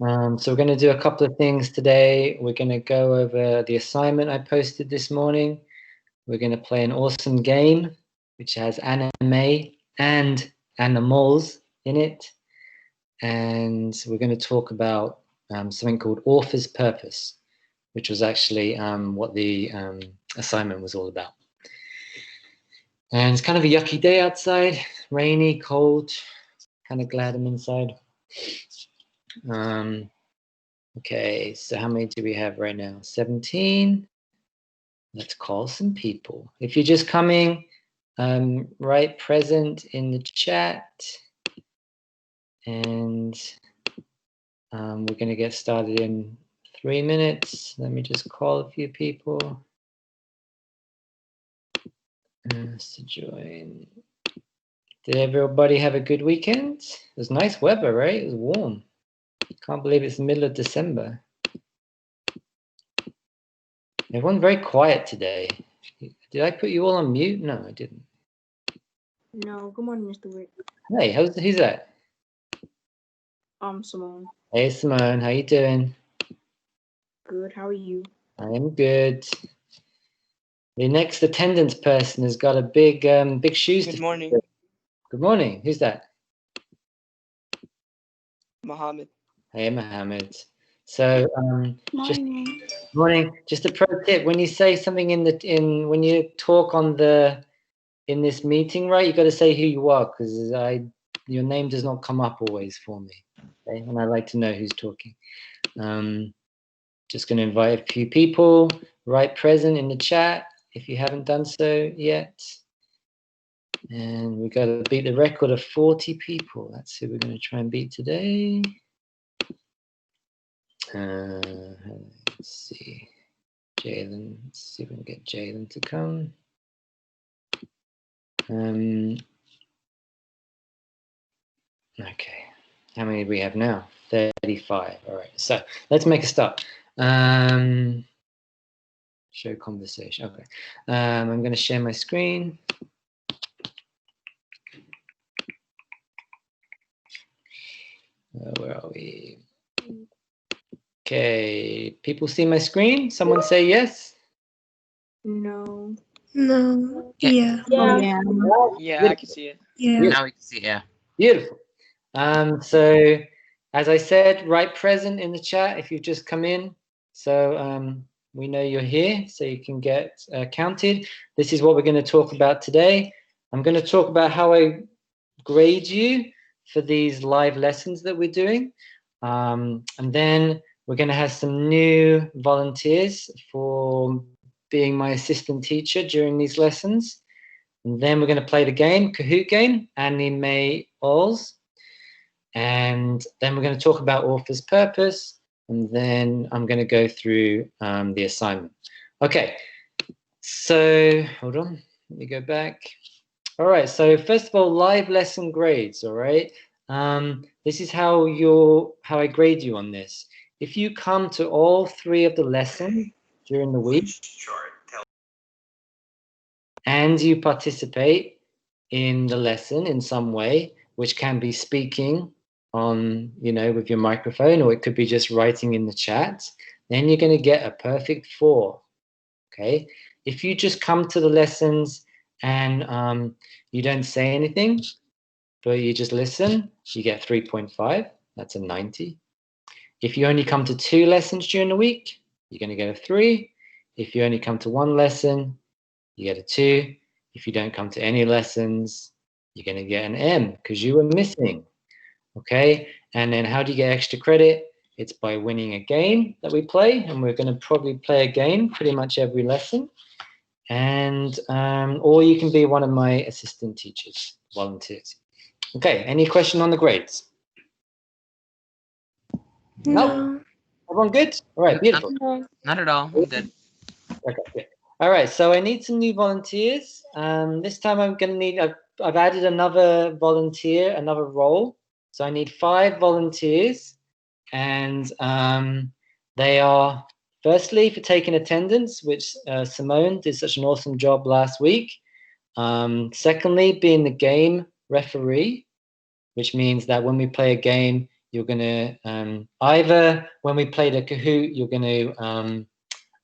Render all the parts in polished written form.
So we're going to do a couple of things today. We're going to go over the assignment I posted this morning. We're going to play an awesome game, which has anime and animals in it. And we're going to talk about something called author's purpose, which was actually what the assignment was all about. And it's kind of a yucky day outside, rainy, cold, kind of glad I'm inside. Okay, so how many do we have right now? 17. Let's call some people. If you're just coming, write present in the chat. And we're going to get started in 3 minutes. Let me just call a few people to join. Did everybody have a good weekend? It was nice weather, right? It was warm. Can't believe it's the middle of December. Everyone's very quiet today. Did I put you all on mute? No, I didn't. No, good morning, Mr. Wick. Hey, who's that? Simone. Hey, Simone, how you doing? Good, how are you? I am good. The next attendance person has got a big shoes to fill. Good morning. Good morning. Who's that? Mohammed. Hey, Mohammed. So, Morning. Just a pro tip: when you say something when you talk in this meeting, right? You got to say who you are, because your name does not come up always for me, okay? And I like to know who's talking. Just going to invite a few people. Write present in the chat if you haven't done so yet. And we got to beat the record of 40 people. That's who we're going to try and beat today. Let's see. Jalen. Let's see if we can get Jalen to come. Okay. How many do we have now? 35. All right. So let's make a start. Show conversation. Okay. I'm going to share my screen. Where are we? Okay. People see my screen? Someone say yes? No. No. Yeah. Yeah, I can see it. Yeah. Now we can see it, yeah. Beautiful. So as I said, write present in the chat if you've just come in. So we know you're here, so you can get counted. This is what we're going to talk about today. I'm going to talk about how I grade you for these live lessons that we're doing. And then we're going to have some new volunteers for being my assistant teacher during these lessons. And then we're going to play the game, Kahoot game, Anime Alls. And then we're going to talk about author's purpose. And then I'm going to go through the assignment. Okay, so hold on, let me go back. All right, so first of all, live lesson grades, all right? This is how I grade you on this. If you come to all 3 of the lessons during the week, and you participate in the lesson in some way, which can be speaking on, with your microphone, or it could be just writing in the chat, then you're going to get a perfect 4, okay? If you just come to the lessons and you don't say anything, but you just listen, you get 3.5. That's a 90. If you only come to 2 lessons during the week, you're going to get a 3. If you only come to 1 lesson, you get a 2. If you don't come to any lessons, you're going to get an M because you were missing. Okay, and then how do you get extra credit? It's by winning a game that we play, and we're going to probably play a game pretty much every lesson. And or you can be one of my assistant teachers, volunteers. Okay, any question on the grades? No. Everyone good? All right, beautiful. Not at all. I'm good. Okay, good. All right, so I need some new volunteers. This time I'm going to need, I've added another volunteer, another role. So I need 5 volunteers, and they are, firstly, for taking attendance, which Simone did such an awesome job last week. Secondly, being the game referee, which means that when we play a game, you're going to either when we play the Kahoot, you're going to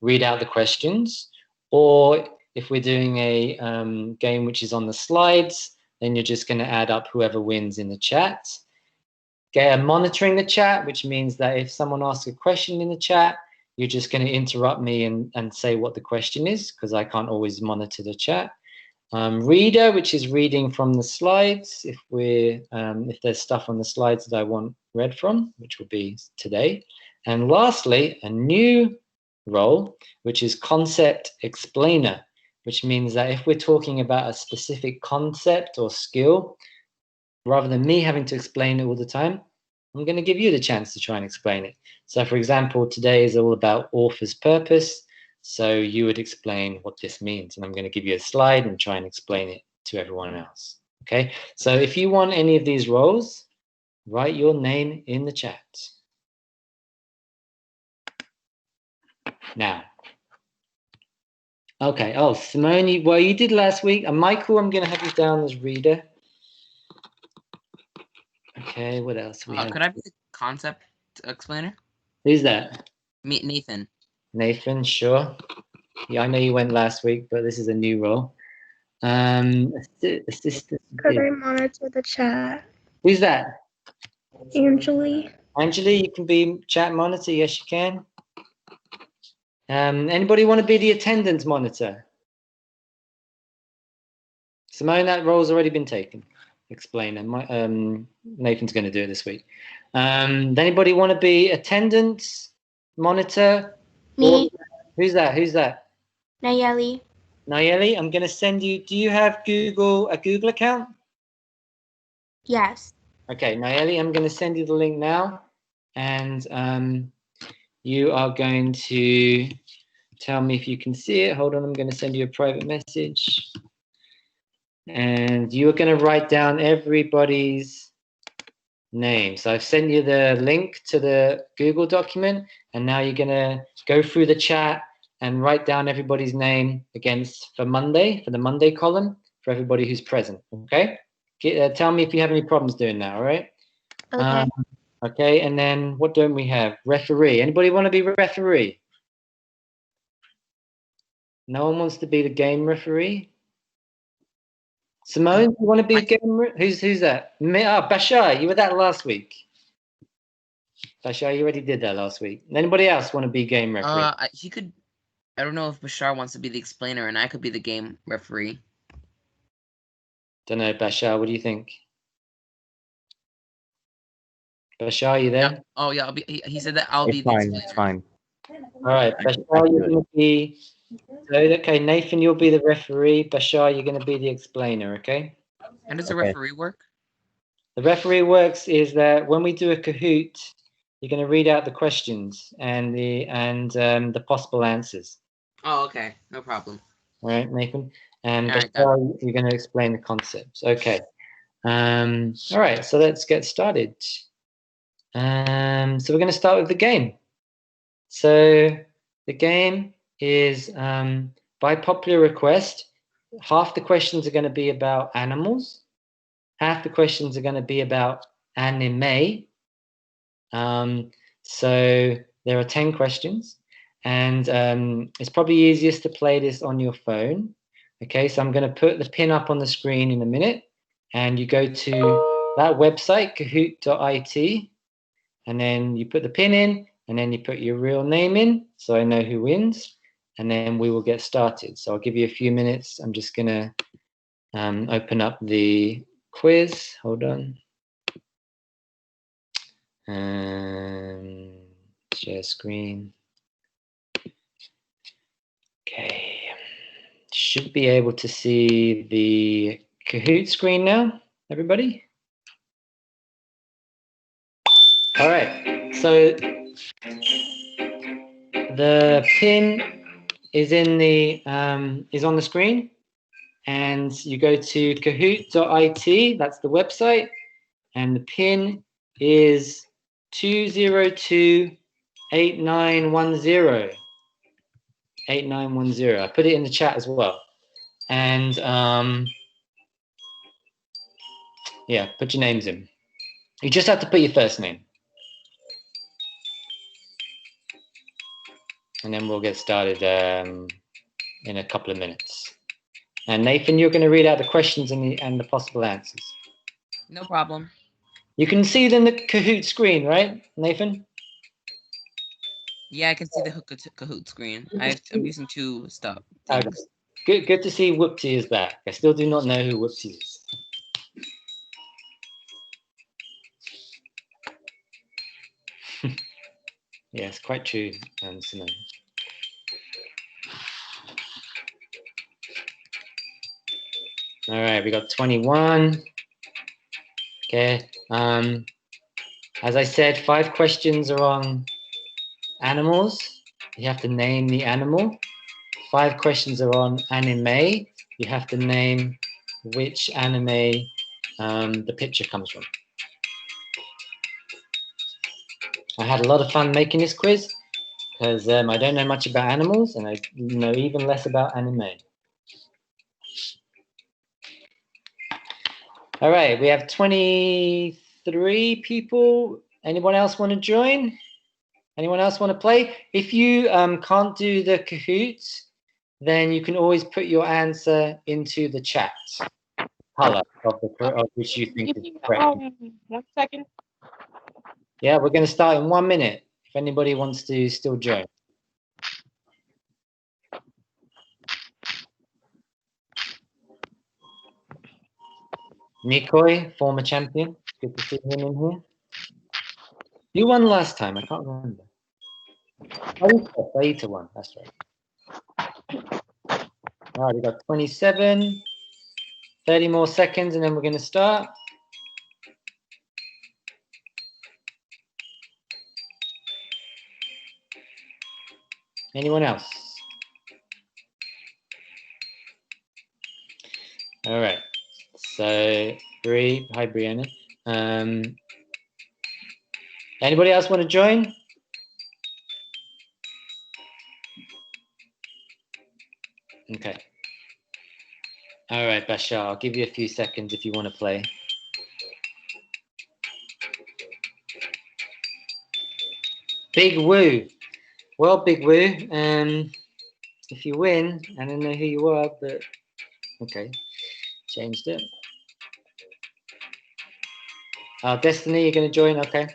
read out the questions, or if we're doing a game which is on the slides, then you're just going to add up whoever wins in the chat. Monitoring the chat, which means that if someone asks a question in the chat, you're just going to interrupt me and say what the question is, because I can't always monitor the chat. Reader, which is reading from the slides, if there's stuff on the slides that I want read from, which will be today. And lastly, a new role, which is concept explainer, which means that if we're talking about a specific concept or skill, rather than me having to explain it all the time, I'm going to give you the chance to try and explain it. So for example, today is all about author's purpose. So you would explain what this means, and I'm going to give you a slide and try and explain it to everyone else. Okay, so if you want any of these roles, write your name in the chat. Now, okay, oh, Simone, you did last week. And Michael, I'm going to have you down as reader. Okay, what else we have? Could I be the concept explainer? Who's that? Me, Nathan. Nathan, sure. Yeah, I know you went last week, but this is a new role. Assistant. Could I monitor the chat? Who's that? Angeli. Angeli, you can be chat monitor. Yes, you can. Anybody want to be the attendance monitor? Simone, that role's already been taken. Explainer. Nathan's going to do it this week. Anybody want to be attendance monitor? Me. Who's that? Who's that? Nayeli. Nayeli, I'm going to send you. Do you have a Google account? Yes. Okay, Nayeli, I'm going to send you the link now, and you are going to tell me if you can see it. Hold on, I'm going to send you a private message. And you're going to write down everybody's name. So I've sent you the link to the Google document, and now you're going to go through the chat and write down everybody's name for Monday, for the Monday column, for everybody who's present, okay? Tell me if you have any problems doing that, all right? Okay. Okay, and then what don't we have? Referee. Anybody want to be referee? No one wants to be the game referee? Simone, you want to be a game who's that? Bashar, you were that last week. Bashar, you already did that last week. Anybody else want to be game referee? He could. I don't know if Bashar wants to be the explainer, and I could be the game referee. Don't know, Bashar. What do you think? Bashar, are you there? Yeah. Oh yeah, he said that I'll be the explainer. It's fine. All right, Bashar, you're going to be. Okay, Nathan, you'll be the referee. Bashar, you're going to be the explainer. Okay. How does the referee work? The referee works is that when we do a Kahoot, you're going to read out the questions and the possible answers. Oh, okay, no problem. All right, Nathan, and All right, Bashar, you're going to explain the concepts. Okay. All right, so let's get started. So we're going to start with the game. So the game is by popular request. Half the questions are going to be about animals. Half the questions are going to be about anime. So there are 10 questions, and it's probably easiest to play this on your phone. Okay, so I'm going to put the pin up on the screen in a minute, and you go to that website, kahoot.it, and then you put the pin in, and then you put your real name in, so I know who wins, and then we will get started. So I'll give you a few minutes. I'm just going to open up the quiz. Hold on. Share screen. Okay. Should be able to see the Kahoot screen now, everybody? All right. So the pin is in the is on the screen, and you go to kahoot.it. That's the website, and the pin is 2028910. 8910. I put it in the chat as well, and yeah, put your names in. You just have to put your first name. and then we'll get started in a couple of minutes. And Nathan, you're going to read out the questions and the possible answers. No problem. You can see them in the Kahoot screen, right, Nathan? Yeah, I can see the Kahoot screen. I'm using two stuff. Good to see Whoopsie is back. I still do not know who Whoopsie is. Yes, quite true, Simone. All right, we got 21. Okay. As I said, 5 questions are on animals. You have to name the animal. 5 questions are on anime. You have to name which anime the picture comes from. I had a lot of fun making this quiz because I don't know much about animals and I know even less about anime. All right, we have 23 people. Anyone else want to join? Anyone else want to play? If you can't do the Kahoot, then you can always put your answer into the chat color of which you think is correct. 1 second. Yeah, we're going to start in 1 minute. If anybody wants to still join. Nikoi, former champion. Good to see him in here. You won last time. I can't remember. Aita won. That's right. All right, we got 27. 30 more seconds, and then we're going to start. Anyone else? All right. So, Bree, hi, Brianna. Anybody else want to join? Okay. All right, Bashar, I'll give you a few seconds if you want to play. Big Woo. Well, Big Woo, if you win, I don't know who you are, but okay, changed it. Destiny, you're going to join? Okay.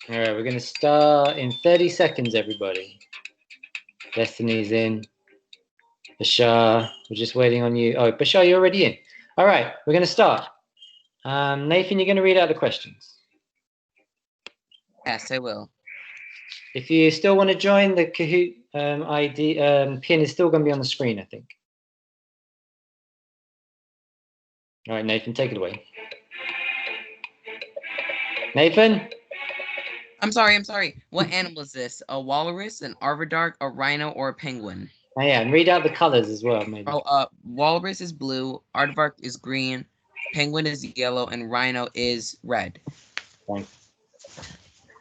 All right, we're going to start in 30 seconds, everybody. Destiny's in. Bashar, we're just waiting on you. Oh, Bashar, you're already in. All right, we're going to start. Nathan, you're going to read out the questions. Yes, I will. If you still want to join, the Kahoot ID pin is still going to be on the screen, I think. All right, Nathan, take it away. Nathan? I'm sorry. What animal is this? A walrus, an aardvark, a rhino, or a penguin? Oh, yeah, and read out the colors as well, maybe. Oh, walrus is blue, aardvark is green, penguin is yellow, and rhino is red. Thanks.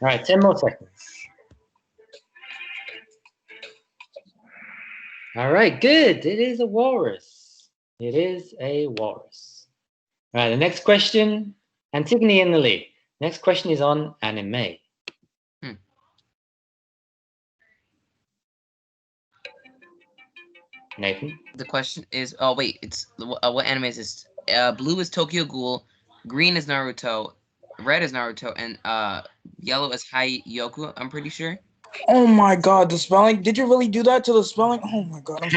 All right, 10 more seconds. All right, good. It is a walrus. It is a walrus. All right, the next question, Antigone in the lead. Next question is on anime. Nathan? The question is, oh wait, it's what anime is this? Blue is Tokyo Ghoul, green is Naruto, red is Naruto, and yellow is Haiyoku, I'm pretty sure. Oh my god, the spelling. Did you really do that to the spelling? Oh my god, I'm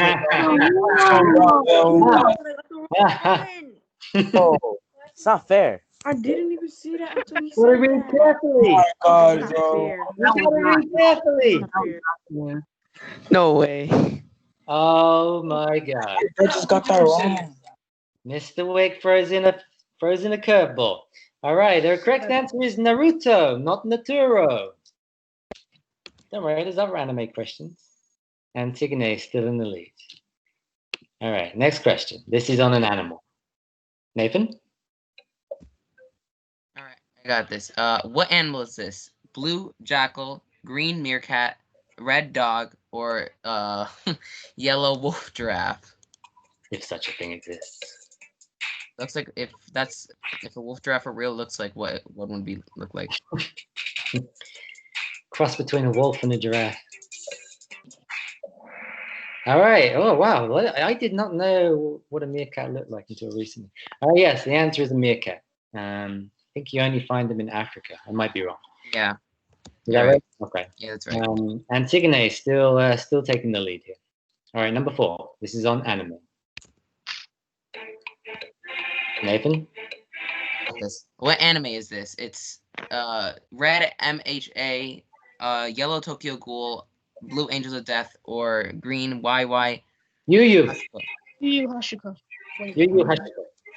Oh, it's not fair. I didn't even see that until you What said are we that. carefully? Oh my god, Not bro. fair. We gotta read carefully. No way. Oh my god. I just got that wrong. Mr. Wick throws in a curveball. All right, the correct answer is Naruto, not Naturo. Don't worry, there's other anime questions. Antigone is still in the lead. All right, next question. This is on an animal. Nathan? All right, I got this. What animal is this? Blue jackal, green meerkat, red dog, or yellow wolf giraffe? If such a thing exists. Looks like if a wolf giraffe for real looks like what would be look like. Cross between a wolf and a giraffe. All right. Oh, wow. I did not know what a meerkat looked like until recently. Oh, yes. The answer is a meerkat. I think you only find them in Africa. I might be wrong. Yeah. Is that right? Okay. Yeah, that's right. Antigone still taking the lead here. All right. Number 4. This is on anime. Nathan? What anime is this? It's red MHA, yellow Tokyo Ghoul, blue Angels of Death, or green YY. Yu Yu Yu Hashiko. Hashiko.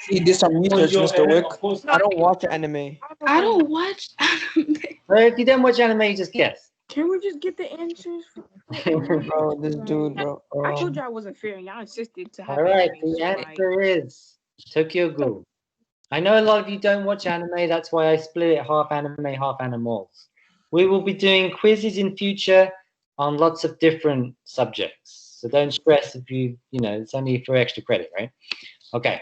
See, this some research, Mr. Wick. I don't watch anime. I don't watch anime. Well, if you don't watch anime, you just guess. Can we just get the answers? Bro, this dude, bro. I told you I wasn't fair, and y'all insisted to have. All right. anime, The so, answer is Tokyo Ghoul. I know a lot of you don't watch anime. That's why I split it half anime, half animals. We will be doing quizzes in future on lots of different subjects. So don't stress if it's only for extra credit, right? Okay.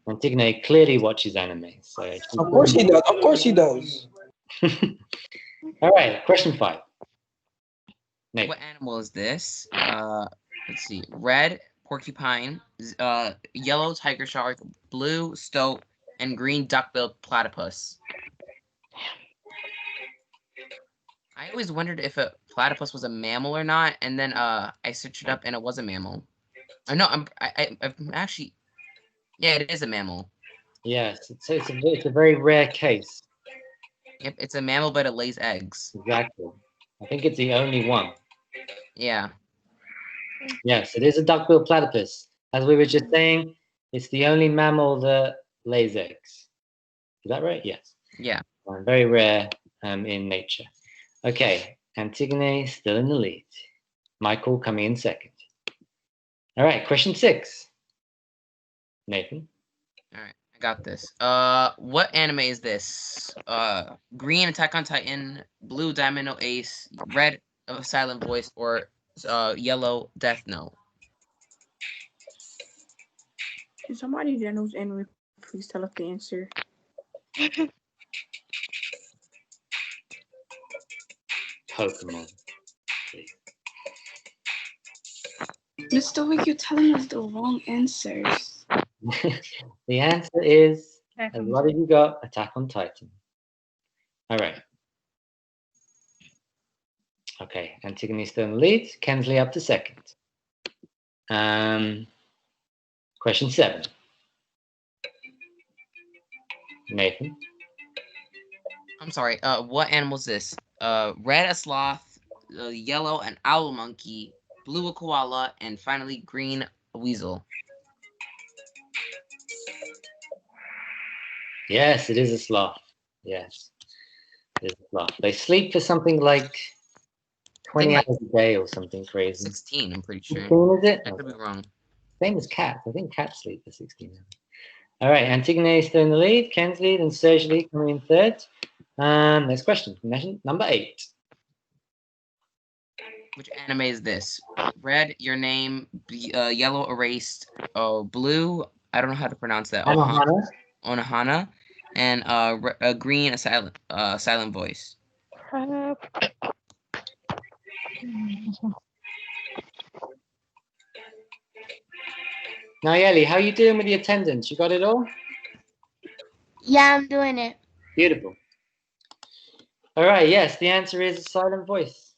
Antigone clearly watches anime. So Of course he does. Of course he does. All right, question 5. Nate. What animal is this? Let's see. Red porcupine, yellow tiger shark, blue stoat, and green duck-billed platypus. I always wondered if a platypus was a mammal or not, and then I searched it up and it was a mammal. No, I'm actually, yeah, it is a mammal. Yes, it's a very rare case. Yep, it's a mammal, but it lays eggs. Exactly. I think it's the only one. Yeah. Yes, it is a duck-billed platypus. As we were just saying, it's the only mammal that lays eggs. Is that right? Yes. Yeah. Very rare in nature. Okay, Antigone still in the lead. Michael coming in second. All right, question 6. Nathan. All right, I got this. What anime is this? Green Attack on Titan, blue Diamond No Ace, red Silent Voice, or yellow Death Note. Can somebody that knows anime please tell us the answer? Pokemon. Mr. Wick, you're telling us the wrong answers. The answer is, what have you got? Attack on Titan. All right. Okay, Antigone still in the lead. Kensley up to second. Question 7. Nathan. I'm sorry. What animal is this? Red a sloth, yellow an owl monkey, blue a koala, and finally green a weasel. Yes, it is a sloth. Yes, it is a sloth. They sleep for something like 20 hours a day or something crazy. 16, I'm pretty sure. 16, is it? I could be wrong. Same as cats. I think cats sleep for 16 hours. All right, Antigone is still in the lead. Ken's lead and Serge Lee coming in third. Next question. Number 8. Which anime is this? Red, Your Name, yellow, Erased, blue, I don't know how to pronounce that. Anohana. Onohana, and green, a silent voice. Nayeli, how are you doing with the attendance? You got it all? Yeah, I'm doing it. Beautiful. All right, yes, the answer is Silent Voice.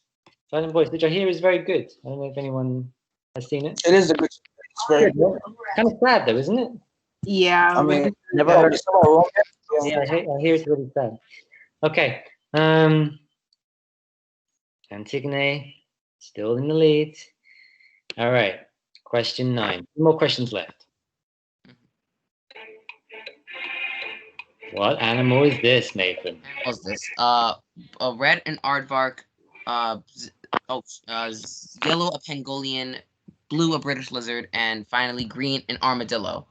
Silent Voice, which I hear is very good. I don't know if anyone has seen it. It is a good. It's very good. Kind of sad though, isn't it? Yeah, I mean, Never heard it's about romance. Yeah, I hear it's really sad. Okay. Antigone, still in the lead. All right. Question 9. 2 more questions left. What animal is this, Nathan? What's this? Red an aardvark, yellow a pangolian, blue a British lizard, and finally green an armadillo.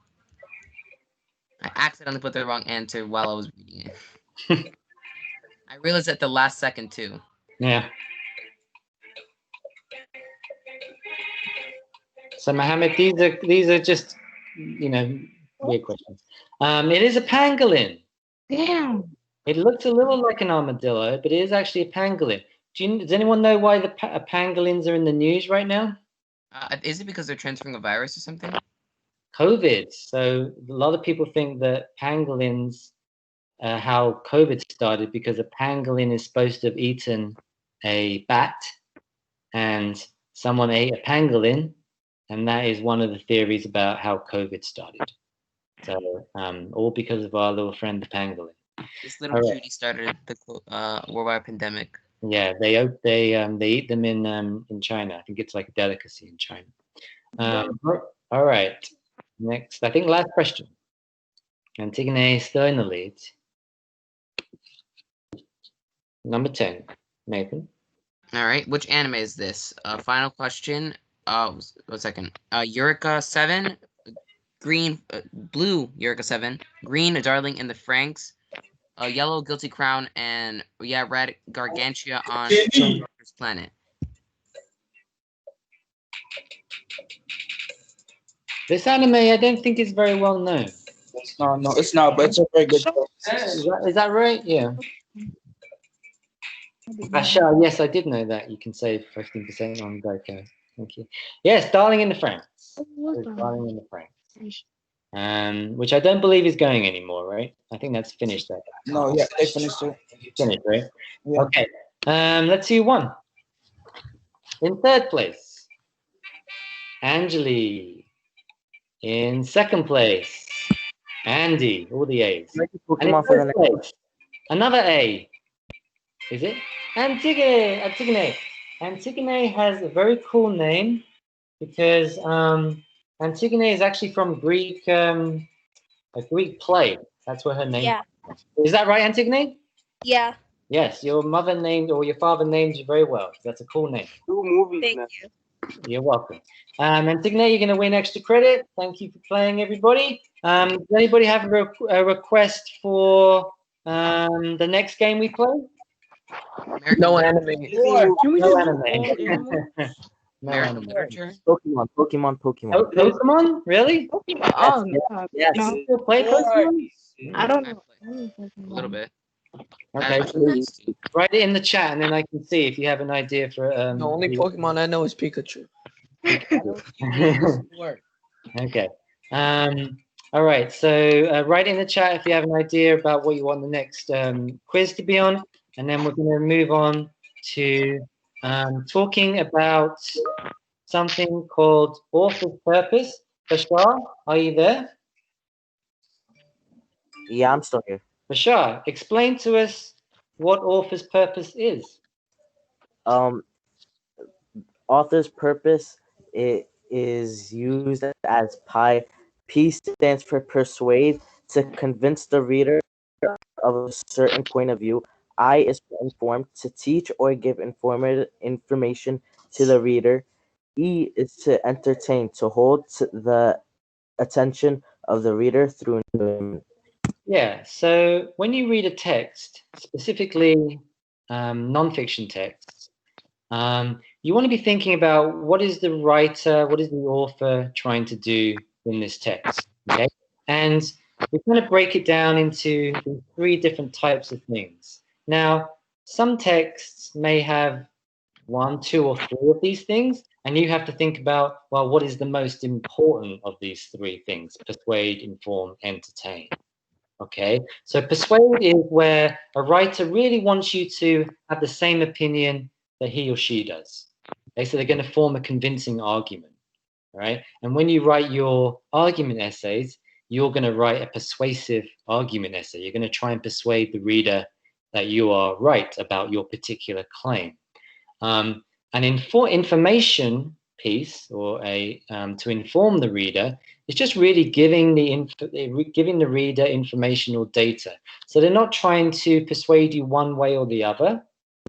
I accidentally put the wrong answer while I was reading it. I realized at the last second too. Yeah. So Mohammed, these are just weird questions. It is a pangolin. Damn. It looks a little like an armadillo, but it is actually a pangolin. Does anyone know why the pangolins are in the news right now? Is it because they're transferring a virus or something? COVID. So a lot of people think that pangolins, how COVID started, because a pangolin is supposed to have eaten a bat, and someone ate a pangolin, and that is one of the theories about how COVID started. So all because of our little friend the pangolin. This little All right. cutie started the worldwide pandemic. Yeah, they eat them in China. I think it's like a delicacy in China. All right. Next, I think last question. Antigone is still in the lead. Number 10, Nathan. All right, which anime is this? Final question. 1 second. Eureka 7, green, blue Eureka 7, green Darling in the Franxx, yellow Guilty Crown, and red Gargantua on Doctor's Planet. This anime, I don't think is very well known. No, it's not, but it's a very good show. Is that right? Yeah. Asha, yes, I did know that. You can save 15% on Geico. Thank you. Yes, Darling in the Franxx. Darling in the Franxx. Which I don't believe is going anymore, right? I think that's finished. No, yeah, they finished it. Finished, right? Yeah. Okay. Let's see who won. In third place, Angeli. In second place, Andy. All the A's. And in Pokemon for the first next. place, another A. Is it? Antigone. Antigone. Antigone has a very cool name because Antigone is actually from Greek, a Greek play. That's where her name. Yeah. Is that right, Antigone? Yeah. Yes, your mother named or your father named you very well. That's a cool name. Thank you. You're welcome. Antigone, you're going to win extra credit. Thank you for playing, everybody. Does anybody have a request for the next game we play? No Can we No just anime. do all animals? No American anime. literature. Pokemon. Oh, Pokemon? Really? Oh, no. Yes. No. You still play Pokemon? I don't I know. play a little bit. Okay, Please. write it in the chat, and then I can see if you have an idea for. The only Pokemon I know is Pikachu. Okay. All right. So write in the chat if you have an idea about what you want the next quiz to be on, and then we're going to move on to talking about something called author's purpose. Bashar, are you there? Yeah, I'm still here. Bashar, explain to us what author's purpose is. Author's purpose is used as pi. P stands for persuade, to convince the reader of a certain point of view. I is for inform, to teach or give information to the reader. E is to entertain, to hold the attention of the reader through enjoyment. Yeah, so when you read a text, specifically nonfiction texts, you want to be thinking about what is the writer, what is the author trying to do in this text, okay? And we're going to break it down into 3 different types of things. Now, some texts may have 1, 2, or 3 of these things, and you have to think about, well, what is the most important of these 3 things? Persuade, inform, entertain. Okay, so persuade is where a writer really wants you to have the same opinion that he or she does. Okay, so they're going to form a convincing argument, right? And when you write your argument essays, you're going to write a persuasive argument essay. You're going to try and persuade the reader that you are right about your particular claim. An information piece, or to inform the reader, is just really giving the reader information or data. So they're not trying to persuade you one way or the other.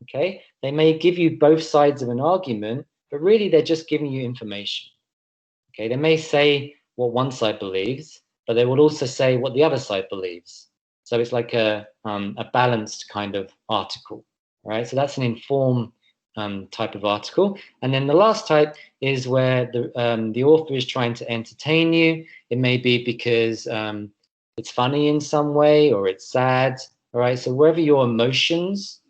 Okay, they may give you both sides of an argument, but really they're just giving you information. Okay, they may say what one side believes, but they will also say what the other side believes. So it's like a balanced kind of article, right? So that's an informed type of article. And then the last type is where the author is trying to entertain you. It may be because it's funny in some way or it's sad. All right. So wherever your emotions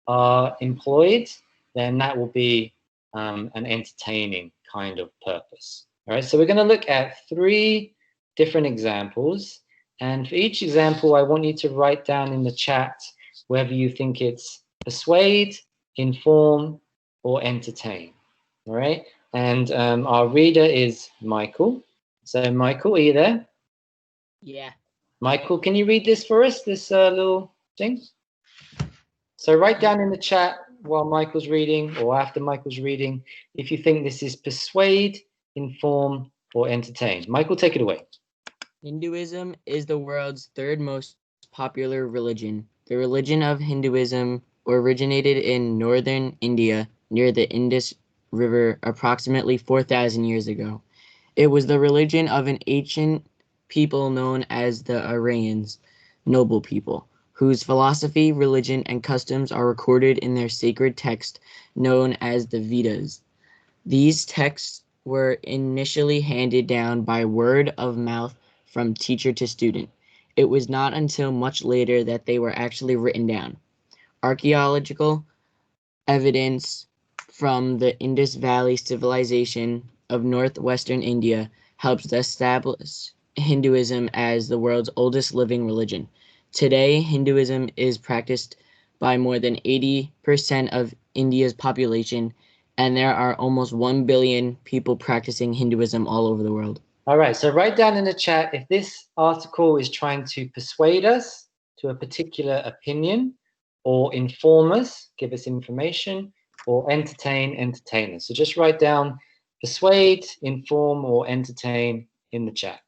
are employed, then that will be an entertaining kind of purpose. All right. So we're going to look at 3 different examples. And for each example, I want you to write down in the chat whether you think it's persuade, inform, or entertain. All right. And our reader is Michael. So Michael, are you there? Yeah. Michael, can you read this for us, this little thing? So write down in the chat while Michael's reading or after Michael's reading if you think this is persuade, inform, or entertain. Michael, take it away. Hinduism is the world's 3rd most popular religion. The religion of Hinduism originated in northern India near the Indus River approximately 4,000 years ago. It was the religion of an ancient people known as the Aryans, noble people, whose philosophy, religion, and customs are recorded in their sacred text known as the Vedas. These texts were initially handed down by word of mouth from teacher to student. It was not until much later that they were actually written down. Archaeological evidence from the Indus Valley civilization of northwestern India helps establish Hinduism as the world's oldest living religion. Today, Hinduism is practiced by more than 80% of India's population, and there are almost 1 billion people practicing Hinduism all over the world. All right, so write down in the chat if this article is trying to persuade us to a particular opinion, or inform us, give us information, or entertain us. So just write down persuade, inform, or entertain in the chat.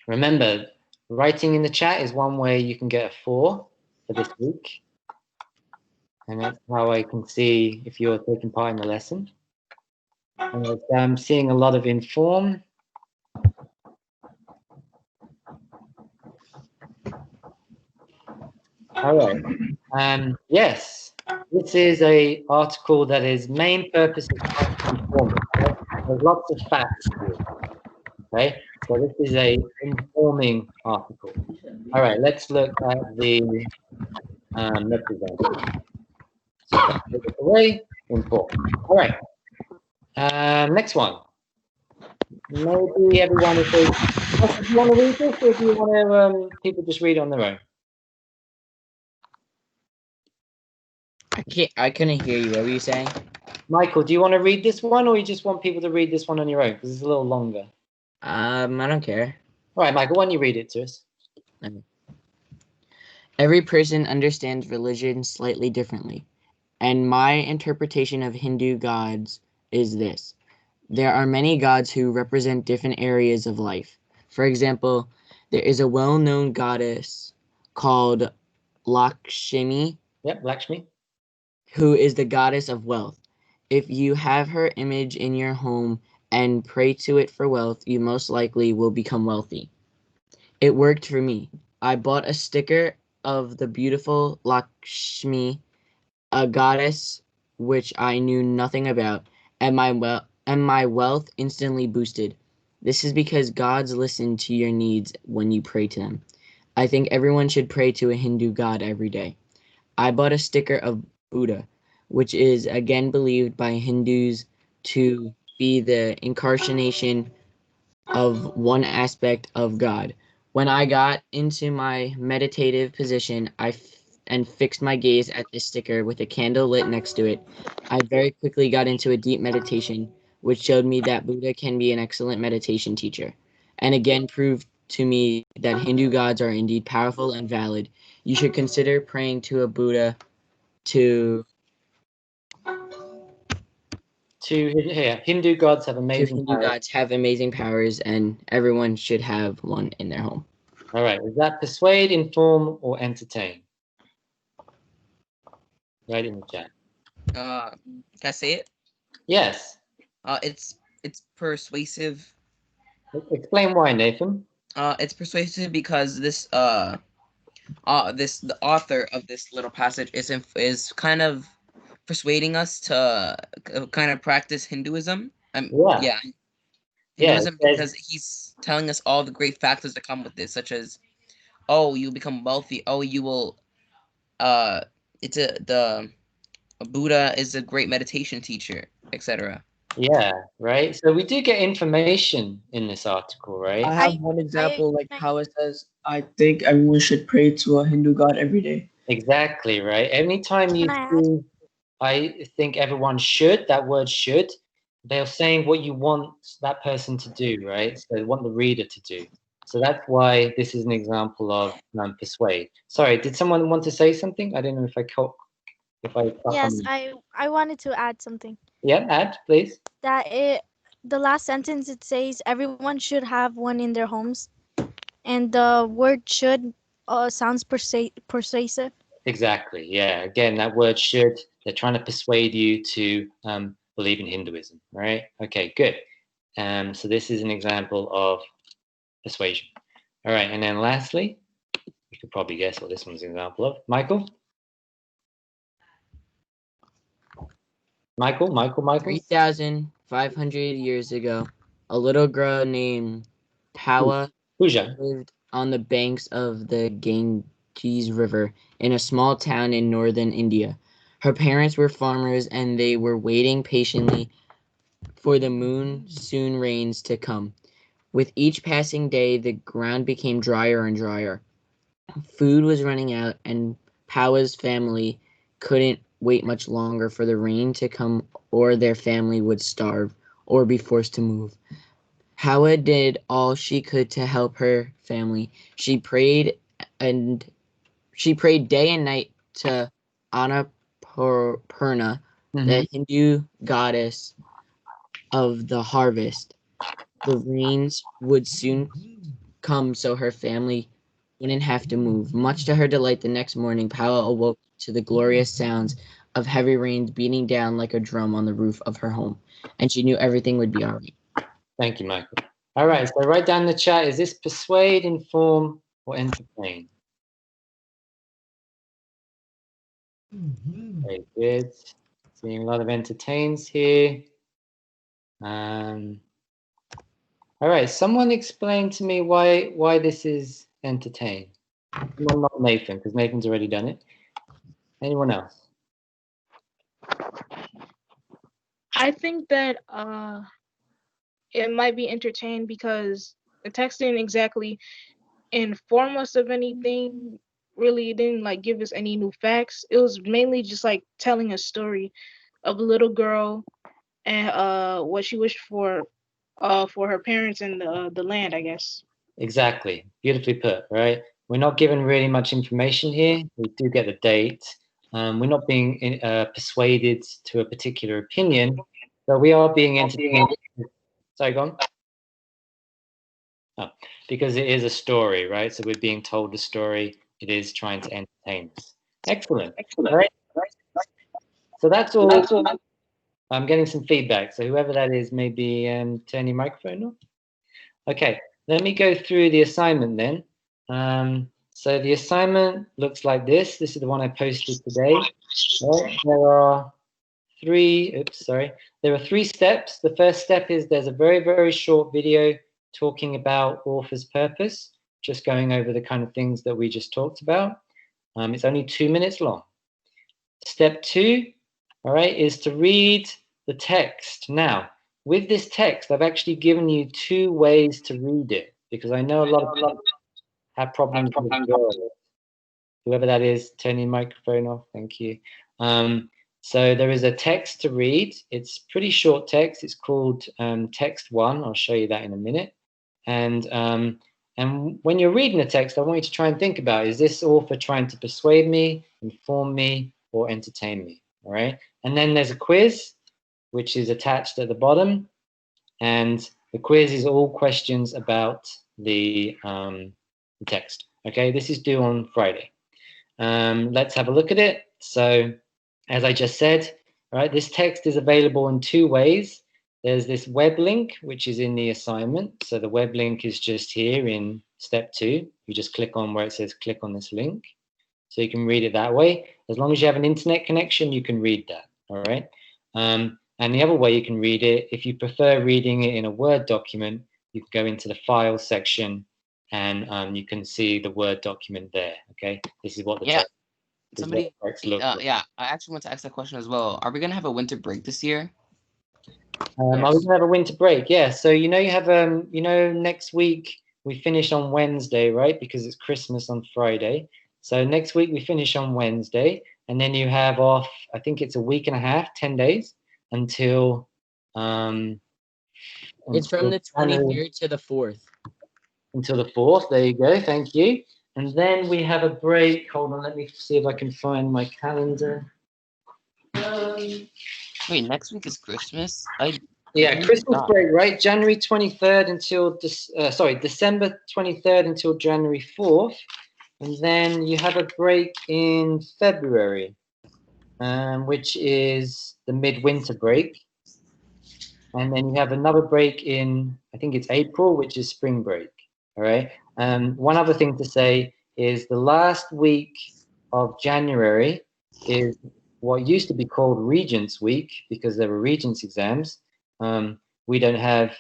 Remember, writing in the chat is one way you can get a 4 for this week. And that's how I can see if you're taking part in the lesson. And I'm seeing a lot of inform. All right. Yes, this is a article that is main purpose is trying to inform. Okay? There's lots of facts here. Okay, so this is a informing article. All right, let's look at the next example. So take it away, inform. All right. Next one. Maybe everyone is. Do you want to read this, or do you want to people just read on their own? I couldn't hear you. What were you saying? Michael, do you want to read this one, or you just want people to read this one on your own because it's a little longer? I don't care. All right, Michael, why don't you read it to us? Every person understands religion slightly differently, and my interpretation of Hindu gods is this. There are many gods who represent different areas of life. For example, there is a well-known goddess called Lakshmi. Yep, Lakshmi. Who is the goddess of wealth. If you have her image in your home and pray to it for wealth, you most likely will become wealthy. It worked for me. I bought a sticker of the beautiful Lakshmi, a goddess which I knew nothing about, and my wealth instantly boosted. This is because gods listen to your needs when you pray to them. I think everyone should pray to a Hindu god every day. I bought a sticker of Buddha, which is again believed by Hindus to be the incarnation of one aspect of God. When I got into my meditative position, and fixed my gaze at the sticker with a candle lit next to it, I very quickly got into a deep meditation, which showed me that Buddha can be an excellent meditation teacher, and again proved to me that Hindu gods are indeed powerful and valid. You should consider praying to a Buddha Hindu gods have amazing Hindu gods have amazing powers, and everyone should have one in their home. All right, is that persuade, inform, or entertain? Write in the chat. Can I say it? Yes. It's persuasive. Explain why, Nathan. It's persuasive because this the author of this little passage is kind of persuading us to kind of practice Hinduism. Yeah. Yeah, Yeah, Hinduism, it says- because he's telling us all the great factors that come with this, such as, oh, you become wealthy. Oh, you will. It's the Buddha is a great meditation teacher, etc. Yeah, right. So we do get information in this article, right? I have one example, like how it says, I think everyone should pray to a Hindu god every day. Exactly, right. Anytime you Can I add? see, I think everyone should, that word should, they're saying what you want that person to do, right? So they want the reader to do. So that's why this is an example of persuade. Sorry, did someone want to say something? I don't know if I caught, Yes, I wanted to add something. Yeah, add, please. That the last sentence it says everyone should have one in their homes, and the word should sounds persuasive. Exactly. Yeah. Again, that word should, they're trying to persuade you to believe in Hinduism, right? Okay, good. So this is an example of persuasion. All right. And then lastly, you could probably guess what this one's an example of. Michael? Michael? 3,500 years ago, a little girl named Pawa Pooja. lived on the banks of the Ganges River in a small town in northern India. Her parents were farmers and they were waiting patiently for the monsoon rains to come. With each passing day, the ground became drier and drier. Food was running out, and Pawa's family couldn't wait much longer for the rain to come, or their family would starve or be forced to move. Pawa did all she could to help her family. She prayed day and night to Annapurna, the Hindu goddess of the harvest. The rains would soon come so her family wouldn't have to move. Much to her delight, the next morning, Pawa awoke to the glorious sounds of heavy rains beating down like a drum on the roof of her home, and she knew everything would be all right. Thank you, Michael. All right, so write down in the chat, is this persuade, inform, or entertain? Very good. Seeing a lot of entertains here. All right, someone explain to me why this is entertain. Well, not Nathan, because Nathan's already done it. Anyone else? I think that it might be entertained because the text didn't exactly inform us of anything. Really, it didn't like give us any new facts. It was mainly just like telling a story of a little girl and what she wished for her parents and the land, I guess. Exactly. Beautifully put, right? We're not given really much information here. We do get the date. We're not being persuaded to a particular opinion, but we are being entertained. Sorry, go on. Oh, because it is a story, right? So we're being told the story. It is trying to entertain us. Excellent. All right. So that's all. I'm getting some feedback. So whoever that is, maybe turn your microphone on. Okay, let me go through the assignment then. So the assignment looks like this. This is the one I posted today. Right? There are three steps. The first step is there's a very, very short video talking about author's purpose, just going over the kind of things that we just talked about. It's only 2 minutes long. Step 2, all right, is to read the text. Now, with this text, I've actually given you 2 ways to read it because I know a lot of people have problems with it. Whoever that is, turn your microphone off. Thank you. So there is a text to read. It's pretty short text. It's called text 1. I'll show you that in a minute. And when you're reading the text, I want you to try and think about, is this author trying to persuade me, inform me, or entertain me? All right. And then there's a quiz, which is attached at the bottom. And the quiz is all questions about the text. Okay, this is due on Friday. Let's have a look at it. So, as I just said, right, this text is available in 2 ways. There's this web link, which is in the assignment. So the web link is just here in step 2. you just click on where it says click on this link. So you can read it that way. As long as you have an internet connection, you can read that, all right? And the other way you can read it, if you prefer reading it in a Word document, you can go into the file section and you can see the Word document there, okay? This is what the text, Somebody, look like. yeah, I actually want to ask that question as well. Are we gonna have a winter break this year? Are we gonna have a winter break? Yeah. So you have next week we finish on Wednesday, right? Because it's Christmas on Friday. So next week we finish on Wednesday, and then you have off. I think it's a week and a half, 10 days until. It's from the 23rd to the 4th. Until the 4th. There you go. Thank you. And then we have a break. Hold on. Let me see if I can find my calendar. Wait, next week is Christmas. Yeah, Christmas break, right? January 23rd until December 23rd until January 4th, and then you have a break in February, which is the midwinter break, and then you have another break in, I think it's April, which is spring break. All right. One other thing to say is the last week of January is what used to be called Regents Week because there were Regents exams. We don't have,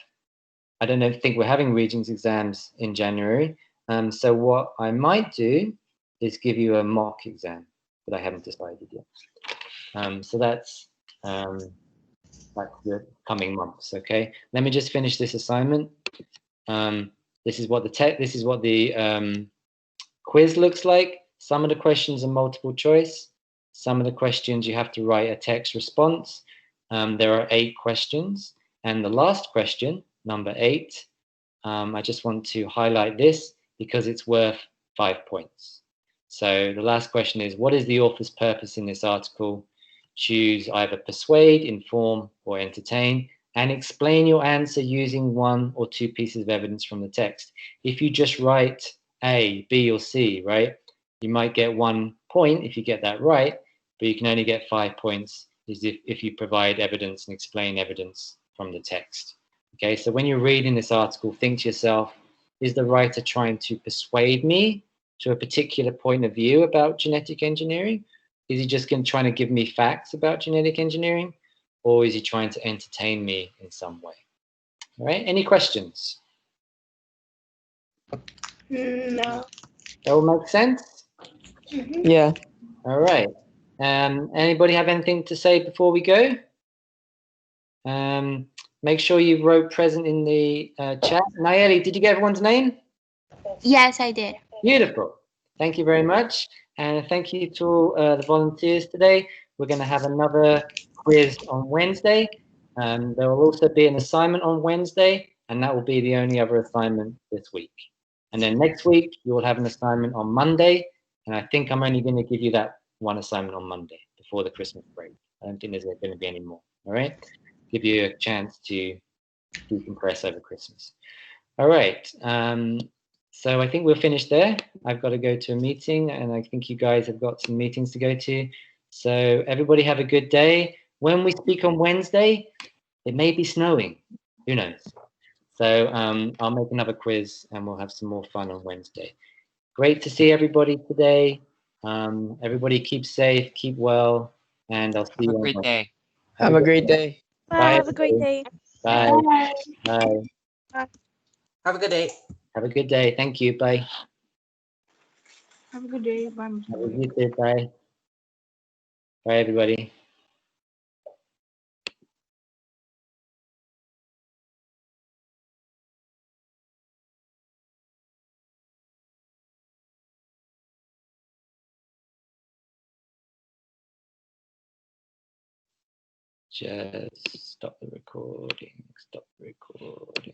I don't think we're having Regents exams in January. So what I might do is give you a mock exam, but I haven't decided yet. So that's the coming months. Okay. Let me just finish this assignment. This is what the quiz looks like. Some of the questions are multiple choice. Some of the questions you have to write a text response. There are 8 questions. And the last question, number 8, I just want to highlight this because it's worth 5 points. So the last question is, what is the author's purpose in this article? Choose either persuade, inform, or entertain, and explain your answer using 1 or 2 pieces of evidence from the text. If you just write A, B, or C, right, you might get 1 point if you get that right, but you can only get 5 points if you provide evidence and explain evidence from the text. Okay, so when you're reading this article, think to yourself, is the writer trying to persuade me to a particular point of view about genetic engineering? Is he just trying to give me facts about genetic engineering? Or is he trying to entertain me in some way? All right, any questions? No. That will make sense? Yeah. All right. Anybody have anything to say before we go? Make sure you wrote present in the chat. Nayeli, did you get everyone's name? Yes, I did. Beautiful. Thank you very much. And thank you to the volunteers today. We're going to have another quiz on Wednesday. There will also be an assignment on Wednesday, and that will be the only other assignment this week. And then next week, you will have an assignment on Monday. And I think I'm only going to give you that one assignment on Monday before the Christmas break. I don't think there's going to be any more. All right. Give you a chance to decompress over Christmas. All right. So I think we're finished there. I've got to go to a meeting, and I think you guys have got some meetings to go to. So everybody have a good day. When we speak on Wednesday, it may be snowing. Who knows? So I'll make another quiz, and we'll have some more fun on Wednesday. Great to see everybody today. Everybody keep safe, keep well, and I'll see you on Great day. Have a great day. Bye. Have a great day. Bye. Bye. Have a good day. Have a good day. Thank you. Bye. Have a good day. Bye. Have a good day. Bye. Bye, everybody. Just stop the recording. Stop the recording.